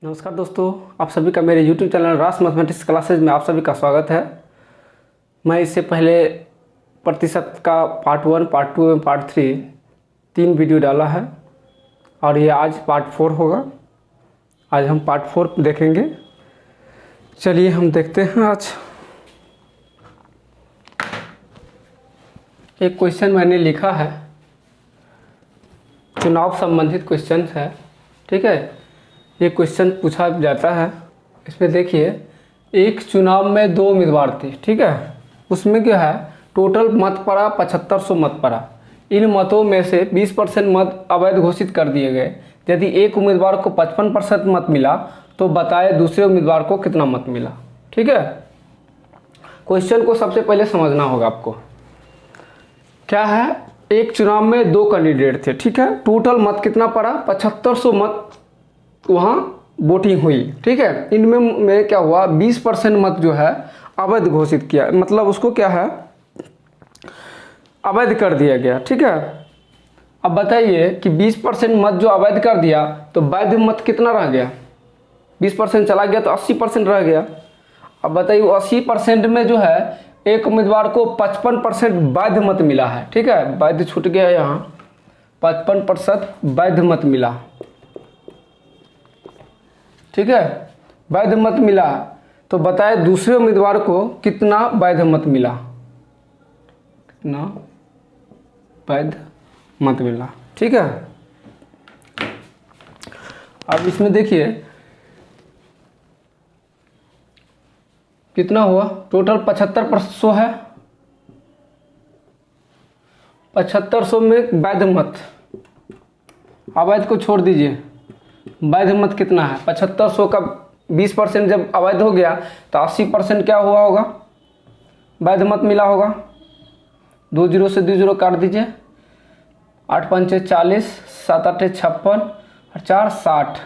नमस्कार दोस्तों, आप सभी का मेरे YouTube चैनल रास मैथमेटिक्स क्लासेज में आप सभी का स्वागत है। मैं इससे पहले प्रतिशत का पार्ट 1, पार्ट 2 एवं पार्ट 3 तीन वीडियो डाला है और ये आज पार्ट 4 होगा। आज हम पार्ट 4 देखेंगे। चलिए हम देखते हैं। आज एक क्वेश्चन मैंने लिखा है, चुनाव संबंधित क्वेश्चन है। ठीक है, ये क्वेश्चन पूछा जाता है। इसमें देखिए, एक चुनाव में 2 उम्मीदवार थे। ठीक है, उसमें क्या है, टोटल मत पड़ा 7500 मत पड़ा। इन मतों में से 20% मत अवैध घोषित कर दिए गए। यदि एक उम्मीदवार को 55% मत मिला तो बताए दूसरे उम्मीदवार को कितना मत मिला। ठीक है, क्वेश्चन को सबसे पहले समझना होगा आपको। क्या है, एक चुनाव में 2 कैंडिडेट थे। ठीक है, टोटल मत कितना पड़ा, 7500 मत वहाँ वोटिंग हुई। ठीक है, इनमें क्या हुआ, 20% मत जो है अवैध घोषित किया, मतलब उसको क्या है, अवैध कर दिया गया। ठीक है, अब बताइए कि 20% मत जो अवैध कर दिया तो वैध मत कितना रह गया। 20% चला गया तो 80% रह गया। अब बताइए 80% में जो है एक उम्मीदवार को 55% वैध मत मिला है। ठीक है, वैध छूट गया, यहाँ 55% वैध मत मिला। ठीक है, वैध मत मिला तो बताए दूसरे उम्मीदवार को कितना वैध मत मिला, कितना वैध मत मिला। ठीक है, अब इसमें देखिए कितना हुआ, टोटल 7500 है। 7500 में वैध मत, अवैध को छोड़ दीजिए, वैध मत कितना है, 7500 का 20% जब अवैध हो गया तो 80% क्या हुआ होगा, वैध मत मिला होगा। 2 0 से 2 0 काट दीजिए, 8 5 40, 7 8 56 और 4 60,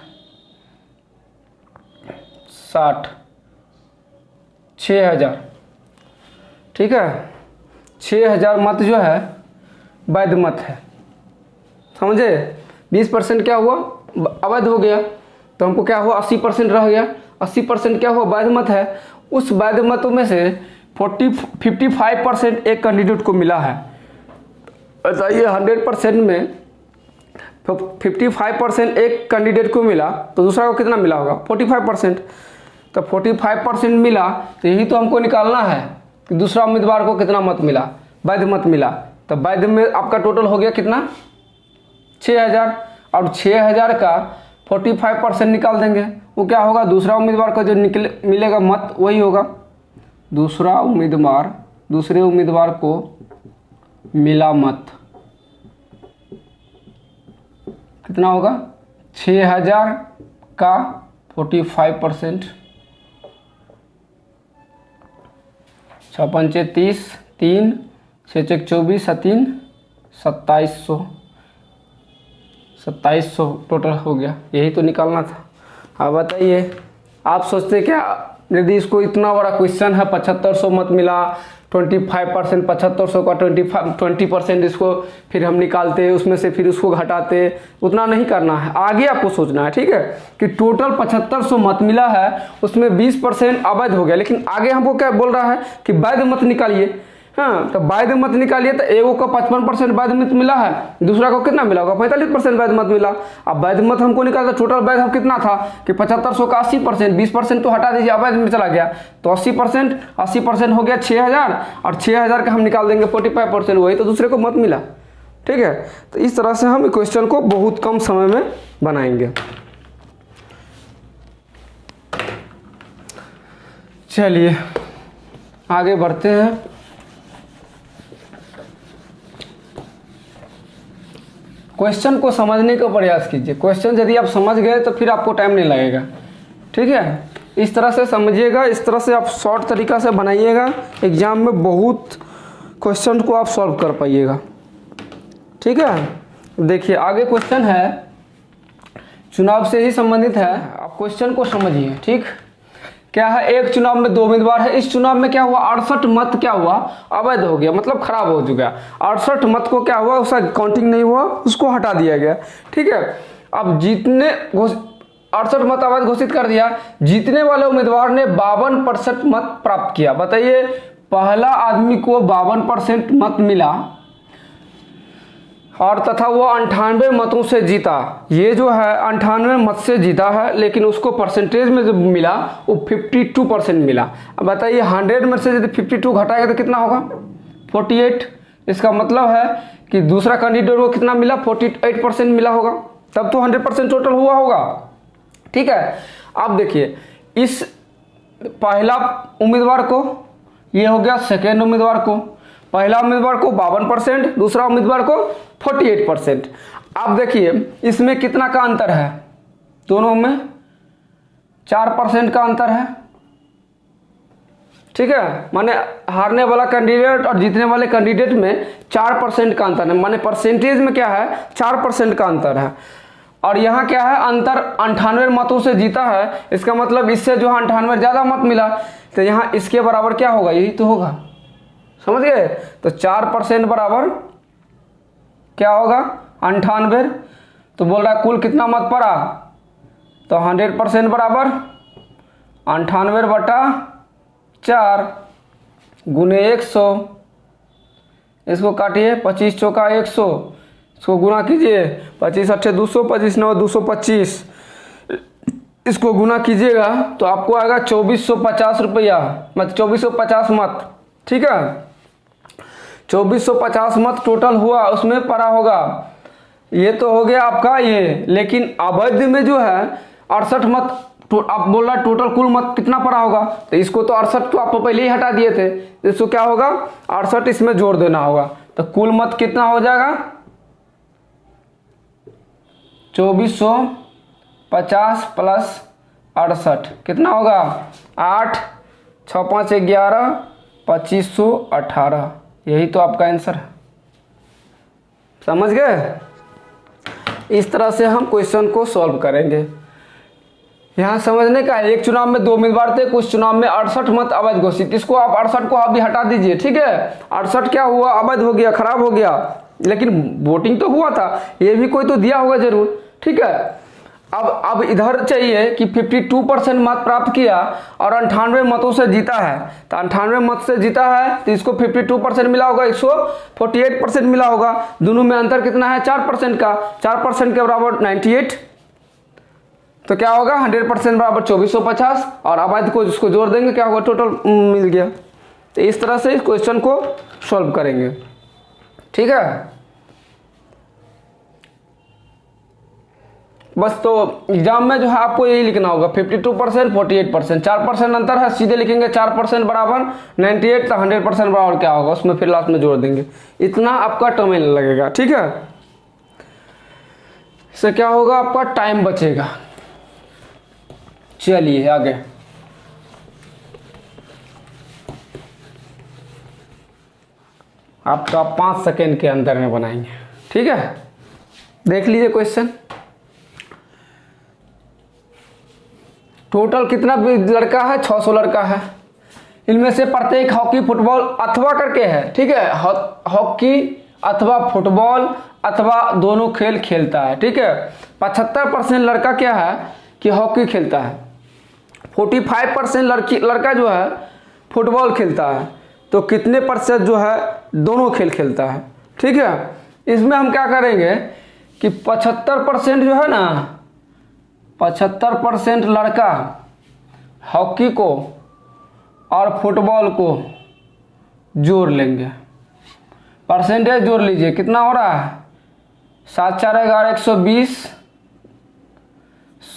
6000। ठीक है, 6000 मत जो है वैध मत है, समझे। 20% क्या हुआ, अवैध हो गया, तो हमको क्या हुआ, 80% रह गया। 80% क्या हुआ, वैध मत है। उस वैध मतों में से 55% एक कैंडिडेट को मिला है। बताइए 100% में 55% एक कैंडिडेट को मिला तो दूसरा को कितना मिला होगा, 45%। तो 45% मिला तो यही तो हमको निकालना है कि दूसरा उम्मीदवार को कितना मत मिला, वैध मत मिला। तो वैध में आपका टोटल हो गया कितना, 6000, और 6000 का 45% निकाल देंगे, वो क्या होगा, दूसरा उम्मीदवार का जो मिलेगा मत वही होगा। दूसरे उम्मीदवार को मिला मत कितना होगा, 6000 का 45%, 6 5 30, 3 6 6 24, 3 2700 टोटल हो गया। यही तो निकालना था। अब बताइए, आप सोचते क्या, यदि इसको इतना बड़ा क्वेश्चन है, 7500 मत मिला, 25%, 7500 का 20% इसको फिर हम निकालते, उसमें से फिर उसको घटाते, उतना नहीं करना है। आगे आपको सोचना है। ठीक है, कि टोटल 7500 मत मिला है, उसमें 20% अवैध हो गया, लेकिन आगे हमको क्या बोल रहा है कि वैध मत निकालिए। हाँ, तो वैध मत निकालिए, तो एगो को 55% वैध मत मिला है, दूसरा को कितना मिला होगा, 45% वैध मत मिला। अब वैध मत हमको निकालना, टोटल वैध हम कितना था कि 7500 का 80%, 20% तो हटा दीजिए, अवैध में चला गया तो 80% हो गया 6000, और 6000 का हम निकाल देंगे 45%, वही तो दूसरे को मत मिला। ठीक है, तो इस तरह से हम क्वेश्चन को बहुत कम समय में बनाएंगे। चलिए आगे बढ़ते हैं। क्वेश्चन को समझने का प्रयास कीजिए। क्वेश्चन यदि आप समझ गए तो फिर आपको टाइम नहीं लगेगा। ठीक है, इस तरह से समझिएगा, इस तरह से आप शॉर्ट तरीका से बनाइएगा, एग्जाम में बहुत क्वेश्चन को आप सॉल्व कर पाइएगा। ठीक है, देखिए आगे क्वेश्चन है, चुनाव से ही संबंधित है। आप क्वेश्चन को समझिए। ठीक, क्या है, एक चुनाव में 2 उम्मीदवार है। इस चुनाव में क्या हुआ, 68 मत क्या हुआ, अवैध हो गया, मतलब खराब हो चुका। 68 मत को क्या हुआ, उसका काउंटिंग नहीं हुआ, उसको हटा दिया गया। ठीक है, अब जितने 68 मत अवैध घोषित कर दिया। जीतने वाले उम्मीदवार ने 52% मत प्राप्त किया। बताइए, पहला आदमी को 52% मत मिला और तथा वो 98 मतों से जीता। ये जो है 98 मत से जीता है, लेकिन उसको परसेंटेज में जो मिला वो 52% मिला। अब बताइए 100 में से यदि 52 घटाएगा तो कितना होगा? 48। इसका मतलब है कि दूसरा कैंडिडेट को कितना मिला? 48% मिला होगा, तब तो 100% टोटल हुआ होगा। ठीक है, अब देखिए इस पहला उम्मीदवार को, ये हो गया सेकेंड उम्मीदवार को, पहला उम्मीदवार को 52%, दूसरा उम्मीदवार को 48%। अब देखिए इसमें कितना का अंतर है? दोनों में 4% का अंतर है। ठीक है, माने हारने वाला कैंडिडेट और जीतने वाले कैंडिडेट में 4% का अंतर है, माने परसेंटेज में क्या है? 4% का अंतर है। और यहाँ क्या है? अंतर 98 मतों से जीता है, इसका मतलब इससे जो है 98 ज़्यादा मत मिला, तो यहाँ इसके बराबर क्या होगा? यही तो होगा, समझ गए? तो 4% बराबर क्या होगा? 98। तो बोल रहा है कुल कितना मत पड़ा? तो 100% बराबर 98/4 गुने 100। इसको काटिए, 25 चौका 100, इसको गुना कीजिए, 25 अट्ठे 200, 25 9 225, इसको गुना कीजिएगा तो आपको आएगा 2450 रुपया, मतलब 2450 मत। ठीक है, 2450 मत टोटल हुआ, उसमें पड़ा होगा। ये तो हो गया आपका ये, लेकिन अवैध में जो है 68 मत, आप बोल रहा टोटल कुल मत कितना पड़ा होगा? तो इसको तो 68 को आप पहले ही हटा दिए थे, इसको क्या होगा? 68 इसमें जोड़ देना होगा, तो कुल मत कितना हो जाएगा? 2450 प्लस 68 कितना होगा? 8 6 5 11 2518। यही तो आपका आंसर है। समझ गए? इस तरह से हम क्वेश्चन को सॉल्व करेंगे। यहाँ समझने का, एक चुनाव में 2 उम्मीदवार थे, कुछ चुनाव में 68 मत अवैध घोषित। इसको आप 68 को अभी हटा दीजिए। ठीक है, 68 क्या हुआ? अवैध हो गया, खराब हो गया, लेकिन वोटिंग तो हुआ था, ये भी कोई तो दिया होगा जरूर। ठीक है, अब इधर चाहिए कि 52% मत प्राप्त किया और 98 मतों से जीता है, तो 98 मत से जीता है तो इसको 52% मिला होगा, इसको 48% मिला होगा। दोनों में अंतर कितना है? 4% का। 4% के बराबर 98, तो क्या होगा? 100% बराबर 2450, और अवैध को जिसको जोड़ देंगे क्या होगा? टोटल मिल गया। तो इस तरह से इस क्वेश्चन को सॉल्व करेंगे। ठीक है, बस तो एग्जाम में जो है आपको यही लिखना होगा 52% 48%, 4% अंतर है, सीधे लिखेंगे 4% बराबर 98, तो 100% बराबर क्या होगा? उसमें फिर लास्ट में जोड़ देंगे। इतना आपका टाइम लगेगा। ठीक है, इससे क्या होगा? आपका टाइम बचेगा। चलिए आगे। आपका 5 सेकेंड के अंदर में बनाएंगे। ठीक है, देख लीजिए क्वेश्चन। टोटल कितना लड़का है? 600 लड़का है। इनमें से प्रत्येक हॉकी, फुटबॉल अथवा करके है। ठीक है, हॉकी अथवा फुटबॉल अथवा दोनों खेल खेलता है। ठीक है, 75% लड़का क्या है कि हॉकी खेलता है, 45% लड़का जो है फुटबॉल खेलता है, तो कितने % जो है दोनों खेल खेलता है। ठीक है, इसमें हम क्या करेंगे कि 75% जो है ना, 75% लड़का हॉकी को और फुटबॉल को जोड़ लेंगे। परसेंटेज जोड़ लीजिए, कितना हो रहा है? 7 4 11 120,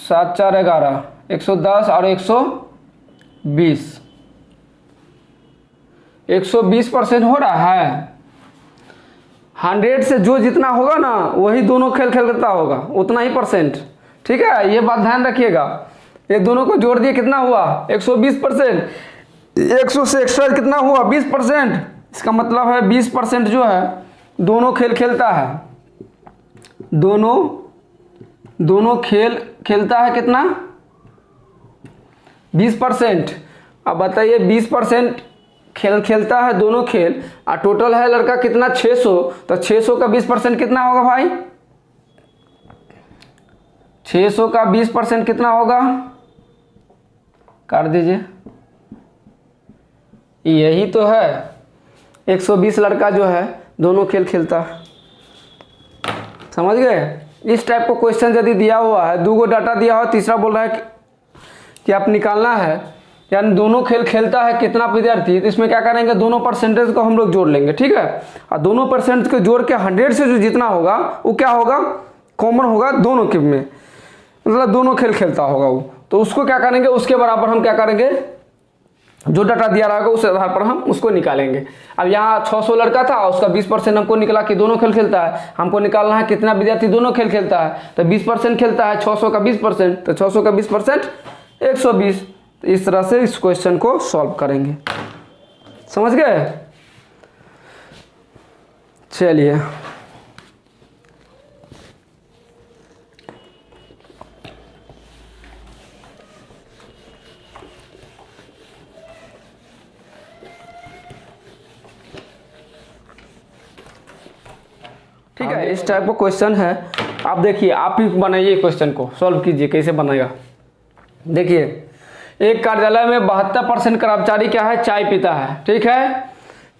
7 4 11 110 और 120, 120% हो रहा है। 100 से जो जितना होगा ना वही दोनों खेल खेलता होगा, उतना ही %। ठीक है, ये बात ध्यान रखिएगा। ये दोनों को जोड़ दिए, कितना हुआ? 120%। 100 से एक्स्ट्रा कितना हुआ? 20%। इसका मतलब है 20% जो है दोनों खेल खेलता है, दोनों खेल खेलता है। कितना? 20%। अब बताइए 20% खेल खेलता है दोनों खेल, और टोटल है लड़का कितना? 600, तो 600 का 20% कितना होगा भाई? 600 का 20% कितना होगा, काट दीजिए। यही तो है, 120 लड़का जो है दोनों खेल खेलता है। समझ गए? इस टाइप को क्वेश्चन यदि दिया हुआ है, 2 गो डाटा दिया हुआ, तीसरा बोल रहा है कि आप निकालना है, यानी दोनों खेल खेलता है कितना विद्यार्थी, तो इसमें क्या करेंगे, दोनों परसेंटेज को हम लोग जोड़ लेंगे। ठीक है, और दोनों परसेंटेज को जोड़ के 100 से जो जितना होगा वो क्या होगा, कॉमन होगा दोनों के में, मतलब दोनों खेल खेलता होगा वो, तो उसको क्या करेंगे, उसके बराबर हम क्या करेंगे, जो डाटा दिया रहेगा उस आधार पर हम उसको निकालेंगे। अब यहाँ 600 लड़का था, उसका 20% हमको निकला कि दोनों खेल खेलता है। हमको निकालना है कितना विद्यार्थी दोनों खेल खेलता है, तो 20% खेलता है, 600 का 20%, तो 600 का 20% 120। तो इस तरह से इस क्वेश्चन को सॉल्व करेंगे। समझ गए? चलिए ठीक है, इस टाइप का क्वेश्चन है। आप देखिए, आप ही बनाइए क्वेश्चन को, सॉल्व कीजिए, कैसे बनेगा। देखिए, एक कार्यालय में 72% कर्मचारी क्या है, चाय पीता है। ठीक है,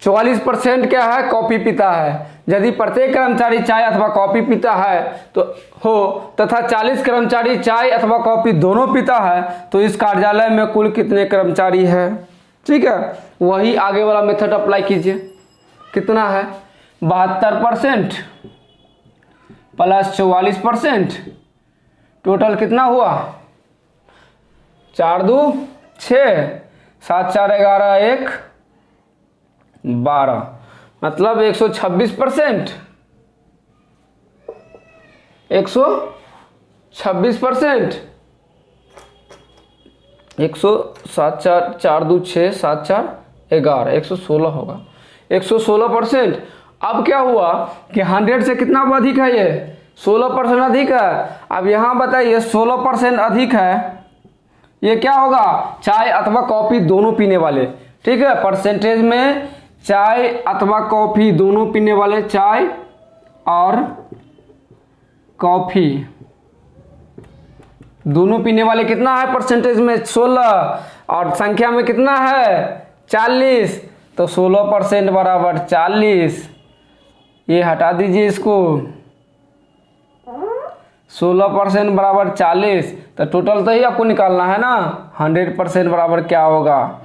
44% क्या है, कॉफी पीता है। यदि प्रत्येक कर्मचारी चाय अथवा कॉफी पीता है तो तथा 40 कर्मचारी चाय अथवा कॉफी दोनों पीता है, तो इस कार्यालय में कुल कितने कर्मचारी है। ठीक है, वही आगे वाला मेथड अप्लाई कीजिए। कितना है, 72% प्लस 44%, टोटल कितना हुआ, 4 2 6, 7 4 11 1 12, मतलब 126%, 126%, 107 4 2 6 7 4 11, 116 होगा, 116%। अब क्या हुआ कि 100 से कितना अधिक है, ये 16% अधिक है। अब यहाँ बताइए 16% अधिक है, ये क्या होगा, चाय अथवा कॉफी दोनों पीने वाले। ठीक है, परसेंटेज में चाय अथवा कॉफी दोनों पीने वाले, चाय और कॉफी दोनों पीने वाले कितना है, परसेंटेज में 16, और संख्या में कितना है, 40, तो 16% बराबर 40। ये हटा दीजिए इसको, 16% बराबर 40, तो टोटल तो ही आपको निकालना है ना। 100% बराबर क्या होगा,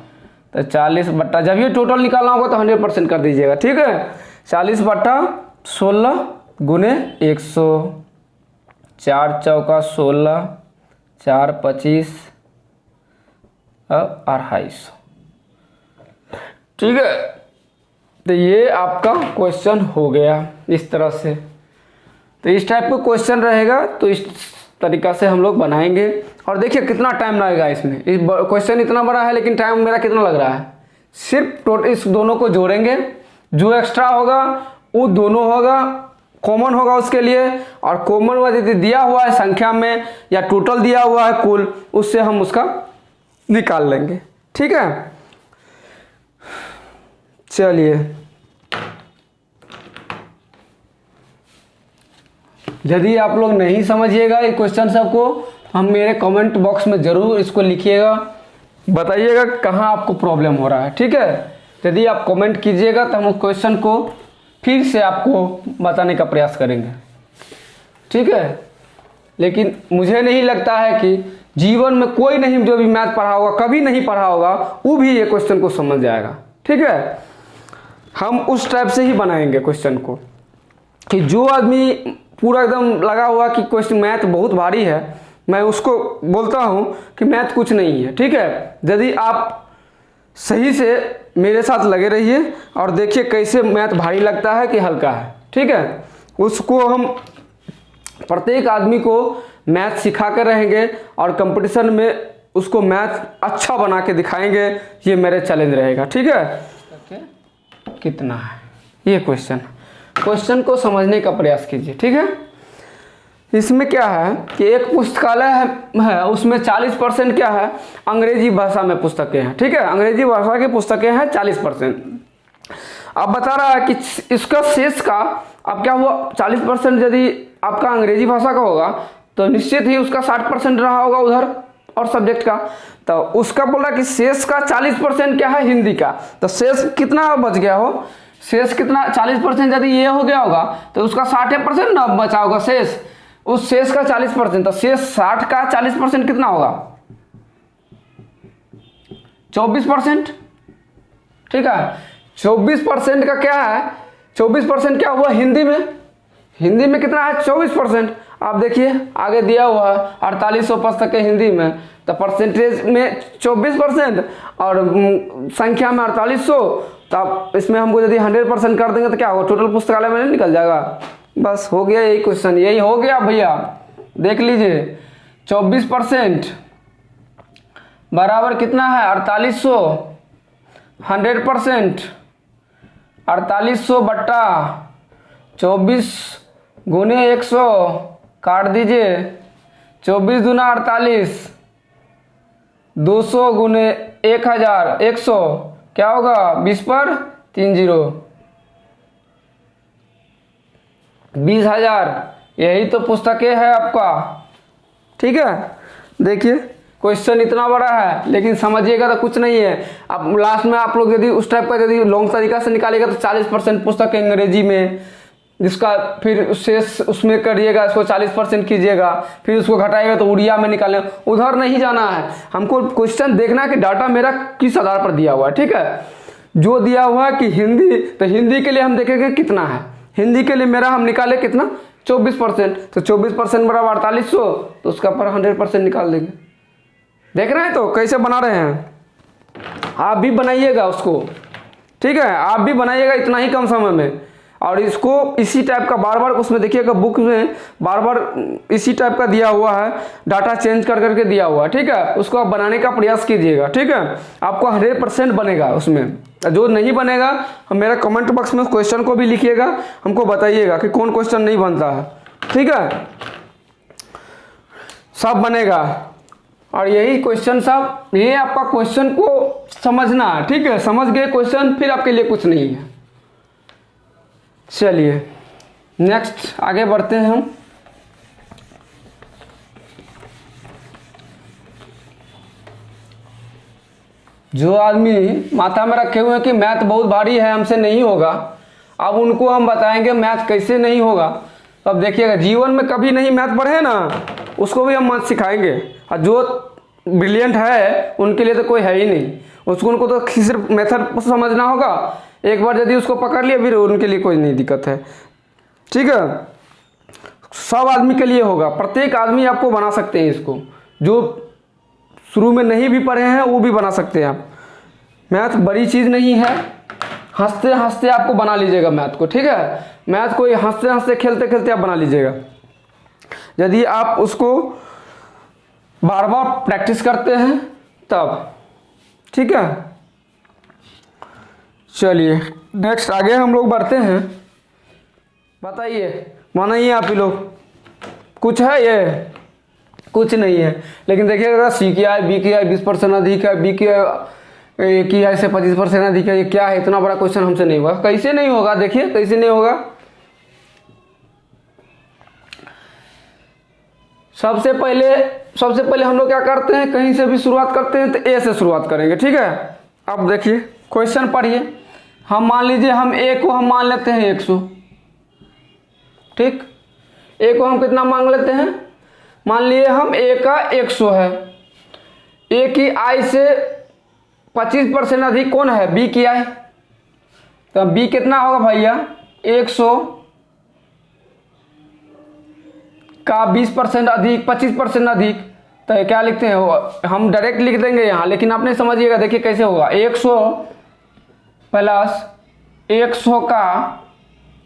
तो 40 बट्टा, जब ये टोटल निकालना होगा तो 100% कर दीजिएगा। ठीक है, 40 बट्टा 16 गुने 100, 4 चौका 16, 4 25 और 250। ठीक है, तो ये आपका क्वेश्चन हो गया इस तरह से। तो इस टाइप का क्वेश्चन रहेगा, तो इस तरीका से हम लोग बनाएंगे। और देखिए कितना टाइम लगेगा इसमें, इस क्वेश्चन इतना बड़ा है लेकिन टाइम मेरा कितना लग रहा है, सिर्फ टोटल इस दोनों को जोड़ेंगे, जो एक्स्ट्रा होगा वो दोनों होगा, कॉमन होगा उसके लिए, और कॉमन यदि दिया हुआ है संख्या में या टोटल दिया हुआ है कुल, उससे हम उसका निकाल लेंगे। ठीक है, चलिए, यदि आप लोग नहीं समझिएगा ये क्वेश्चन सबको, हम मेरे कमेंट बॉक्स में ज़रूर इसको लिखिएगा, बताइएगा कहाँ आपको प्रॉब्लम हो रहा है। ठीक है, यदि आप कमेंट कीजिएगा तो हम उस क्वेश्चन को फिर से आपको बताने का प्रयास करेंगे। ठीक है, लेकिन मुझे नहीं लगता है कि जीवन में कोई नहीं जो भी मैथ पढ़ा होगा, कभी नहीं पढ़ा होगा, वो भी ये क्वेश्चन को समझ जाएगा। ठीक है, हम उस टाइप से ही बनाएंगे क्वेश्चन को कि जो आदमी पूरा एकदम लगा हुआ कि क्वेश्चन मैथ बहुत भारी है, मैं उसको बोलता हूँ कि मैथ कुछ नहीं है। ठीक है, यदि आप सही से मेरे साथ लगे रहिए और देखिए कैसे मैथ भारी लगता है कि हल्का है। ठीक है, उसको हम प्रत्येक आदमी को मैथ सिखा कर रहेंगे और कंपटीशन में उसको मैथ अच्छा बना के दिखाएंगे, ये मेरे चैलेंज रहेगा। ठीक है, कितना है ये क्वेश्चन को समझने का प्रयास कीजिए। ठीक है, इसमें क्या है कि एक पुस्तकालय है उसमें 40% क्या है, अंग्रेजी भाषा में पुस्तकें हैं। ठीक है, अंग्रेजी भाषा की पुस्तकें हैं 40%। अब बता रहा है कि इसका शेष का अब क्या हुआ, 40% यदि आपका अंग्रेजी भाषा का होगा तो निश्चित ही उसका 60% रहा होगा उधर और सब्जेक्ट का। तो उसका बोला कि शेष का 40% क्या है हिंदी का, तो शेष कितना बच गया हो, शेष कितना 40% यदि ये हो गया होगा तो उसका 60% ना बचा होगा शेष, उस शेष का 40%, तो शेष 60 का 40% कितना होगा 24%। ठीक है, 24% का क्या है, 24% क्या हुआ हिंदी में, हिंदी में कितना है 24%। आप देखिए आगे दिया हुआ है 4800 पुस्तक है हिंदी में, तो परसेंटेज में 24% और संख्या में 4800, तो आप इसमें हमको यदि 100% कर देंगे तो क्या होगा, टोटल पुस्तकालय में नहीं निकल जाएगा। बस हो गया यही क्वेश्चन, यही हो गया भैया, देख लीजिए 24% बराबर कितना है 4800, 100% 4800 बट्टा 24 गुने 100 काट दीजिए, 24 दूना 48, 200 गुने 1000 100 क्या होगा 20 पर 30 20,000। यही तो पुस्तकें है आपका। ठीक है, देखिए क्वेश्चन इतना बड़ा है लेकिन समझिएगा तो कुछ नहीं है। अब लास्ट में आप लोग यदि उस टाइप का यदि लॉन्ग तरीका से निकालिएगा तो 40% पुस्तक अंग्रेजी में, जिसका फिर शेष उसमें करिएगा, इसको 40% कीजिएगा, फिर उसको घटाइएगा तो उड़िया में निकालें, उधर नहीं जाना है। हमको क्वेश्चन देखना है कि डाटा मेरा किस आधार पर दिया हुआ है। ठीक है, जो दिया हुआ है कि हिंदी, तो हिंदी के लिए हम देखेंगे कितना है, हिंदी के लिए मेरा हम निकाले कितना 24%, तो 24% बराबर 4800, तो उसका पर 100% निकाल देंगे। देख रहे हैं तो कैसे बना रहे हैं, आप भी बनाइएगा उसको। ठीक है, आप भी बनाइएगा इतना ही कम समय में, और इसको इसी टाइप का बार बार उसमें देखिएगा बुक में बार बार इसी टाइप का दिया हुआ है, डाटा चेंज कर करके दिया हुआ है। ठीक है, उसको आप बनाने का प्रयास कीजिएगा। ठीक है, आपको 100% बनेगा उसमें। जो नहीं बनेगा हम मेरा कमेंट बॉक्स में क्वेश्चन को भी लिखिएगा, हमको बताइएगा कि कौन क्वेश्चन नहीं बनता है। ठीक है, सब बनेगा। और यही क्वेश्चन सब, ये आपका क्वेश्चन को समझना है। ठीक है, समझ गए क्वेश्चन, फिर आपके लिए कुछ नहीं है। चलिए नेक्स्ट आगे बढ़ते हैं हम। जो आदमी माथा में रखे हुए हैं कि मैथ बहुत भारी है हमसे नहीं होगा, अब उनको हम बताएंगे मैथ कैसे नहीं होगा। तो अब देखिएगा, जीवन में कभी नहीं मैथ पढ़े ना, उसको भी हम मैथ सिखाएंगे। और जो ब्रिलियंट है उनके लिए तो कोई है ही नहीं, उसको उनको तो सिर्फ मेथड समझना होगा। एक बार यदि उसको पकड़ लिया फिर उनके लिए कोई नहीं दिक्कत है। ठीक है, सब आदमी के लिए होगा, प्रत्येक आदमी आपको बना सकते हैं इसको। जो शुरू में नहीं भी पढ़े हैं वो भी बना सकते हैं आप। मैथ बड़ी चीज़ नहीं है, हंसते हंसते आपको बना लीजिएगा मैथ को। ठीक है, मैथ को हंसते हंसते खेलते खेलते आप बना लीजिएगा, यदि आप उसको बार बार प्रैक्टिस करते हैं तब। ठीक है, चलिए नेक्स्ट आगे हम लोग बढ़ते हैं। बताइए, मानिए आप ही लोग, कुछ है ये कुछ नहीं है। लेकिन देखिएगा सी की आई, बी की आई 20% अधिक है, बी की आई से 25% अधिक है, ये क्या है, इतना बड़ा क्वेश्चन हमसे नहीं होगा। कैसे नहीं होगा, देखिए कैसे नहीं होगा। सबसे पहले हम लोग क्या करते हैं, कहीं से भी शुरुआत करते हैं तो ए से शुरुआत करेंगे। ठीक है, अब देखिए क्वेश्चन पढ़िए। हम मान लीजिए हम ए को हम मान लेते हैं 100। ठीक, ए को हम कितना मांग लेते हैं, मान लिए हम ए का 100 है। ए की आई से 25% अधिक कौन है, बी की आई। तो बी कितना होगा भैया, 100 का 20% अधिक 25% अधिक, तो क्या लिखते हैं, हम डायरेक्ट लिख देंगे यहाँ, लेकिन आपने समझिएगा। देखिए कैसे होगा, 100 प्लस 100 का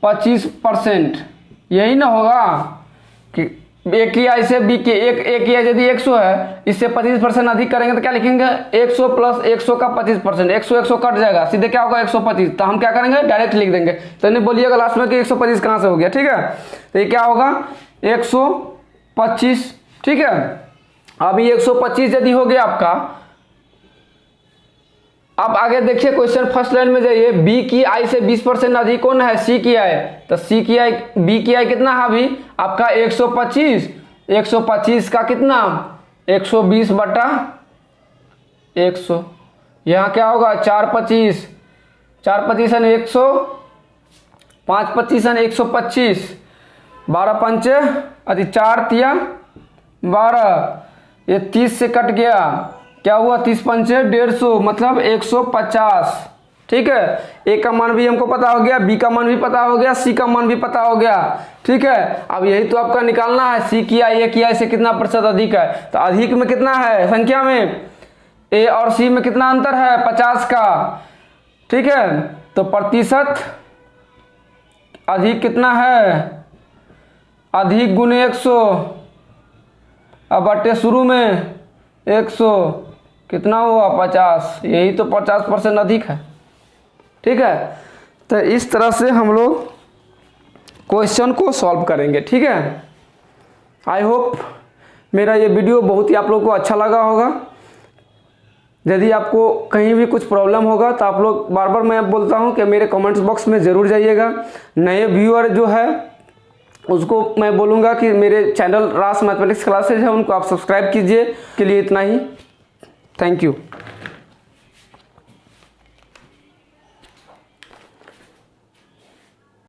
25%, यही ना होगा कि ए की आई से बी की एक की आई यदि 100 है, इससे 25% अधिक करेंगे तो क्या लिखेंगे, 100 प्लस 100 का 25%, 100 कट जाएगा, सीधे क्या होगा 125। तो हम क्या करेंगे, डायरेक्ट लिख देंगे। तो नहीं बोलिएगा लास्ट में कि 125 कहाँ से हो गया। ठीक है, तो ये क्या होगा 125। ठीक है, अभी 125 यदि हो गया आपका। अब आगे देखिए क्वेश्चन फर्स्ट लाइन में जाइए, बी की आई से 20% अधिक कौन है, सी की आई। तो सी की आई, बी की आई कितना है अभी आपका 125, 125 का कितना 120 बटा 100। यहाँ क्या होगा 4 25 यानी 100, 5 25 यानी 125, 12 पंचे अति 4 तिया 12, ये 30 से कट गया, क्या हुआ 30 पंचे 150, मतलब 150। ठीक है, ए का मान भी हमको पता हो गया, बी का मान भी पता हो गया, सी का मान भी पता हो गया। ठीक है, अब यही तो आपका निकालना है, सी किया ए किया, इसे कितना प्रतिशत अधिक है। तो अधिक में कितना है संख्या में, ए और सी में कितना अंतर है 50 का। ठीक है, तो प्रतिशत अधिक कितना है, अधिक गुने 100, अब बटे शुरू में 100 कितना हुआ 50, यही तो 50% अधिक है। ठीक है, तो इस तरह से हम लोग क्वेश्चन को सॉल्व करेंगे। ठीक है, आई होप मेरा ये वीडियो बहुत ही आप लोगों को अच्छा लगा होगा। यदि आपको कहीं भी कुछ प्रॉब्लम होगा तो आप लोग बार बार मैं बोलता हूँ कि मेरे कमेंट्स बॉक्स में ज़रूर जाइएगा। नए व्यूअर जो है उसको मैं बोलूँगा कि मेरे चैनल रास मैथमेटिक्स क्लासेज है उनको आप सब्सक्राइब कीजिए। के लिए इतना ही, थैंक यू।